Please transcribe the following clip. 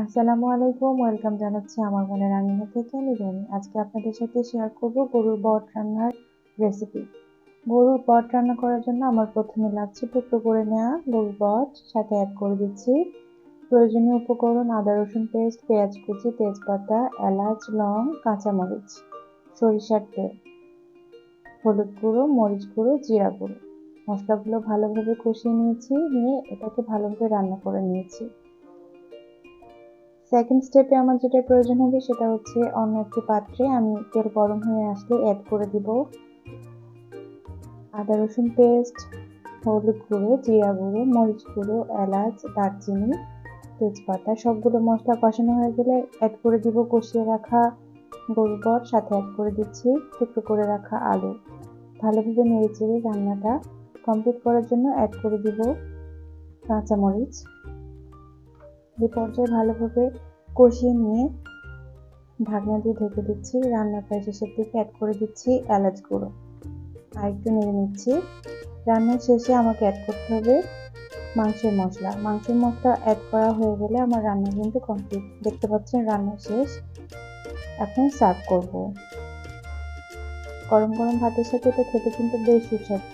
আসসালামু আলাইকুম, ওয়েলকাম জানাচ্ছি আমার বোনের রান্না থেকে। আমি রুমি। আজকে আপনাদের সাথে শেয়ার করব গরুর বট রান্নার রেসিপি। গরুর বট রান্না করার জন্য আমার প্রথমে লাগছে টুকরো করে নেওয়া গরুর বট, সাথে অ্যাড করে দিচ্ছি প্রয়োজনীয় উপকরণ: আদা রসুন পেস্ট, পেঁয়াজ কুচি, তেজপাতা, এলাচ, লং, কাঁচামরিচ, সরিষার তেল, হলুদ গুঁড়ো, মরিচ গুঁড়ো, জিরা গুঁড়ো। মশলাগুলো ভালোভাবে কষিয়ে নিয়ে এটাকে ভালোভাবে রান্না করে নিয়েছি। সেকেন্ড স্টেপে আমার যেটা প্রয়োজন হবে সেটা হচ্ছে অন্য একটি পাত্রে আমি তেল গরম হয়ে আসলে অ্যাড করে দিব আদা রসুন পেস্ট, হলুদ গুঁড়ো, জিরা গুঁড়ো, মরিচ গুঁড়ো, এলাচ, দারচিনি, তেজপাতা। সবগুলো মশলা কষানো হয়ে গেলে অ্যাড করে দিব কষিয়ে রাখা গরুর বট, সাথে অ্যাড করে দিচ্ছি টুকরো করে রাখা আলু। ভালোভাবে নেড়েচেড়ে রান্নাটা কমপ্লিট করার জন্য অ্যাড করে দিব কাঁচামরিচ। এই পর্যায়ে ভালোভাবে কষিয়ে নিয়ে ঢাকনা দিয়ে ঢেকে দিচ্ছি। রান্নার প্রায় শেষের দিকে অ্যাড করে দিচ্ছি এলাচ গুঁড়ো। আর একটু নেড়ে নিচ্ছি। রান্নার শেষে আমাকে অ্যাড করতে হবে মাংসের মশলা। মাংসের মশলা অ্যাড করা হয়ে গেলে আমার রান্না কিন্তু কমপ্লিট। দেখতে পাচ্ছেন রান্না শেষ। এখন সার্ভ করব। গরম গরম ভাতের সাথে এটা খেতে কিন্তু বেশ সুস্বাদু।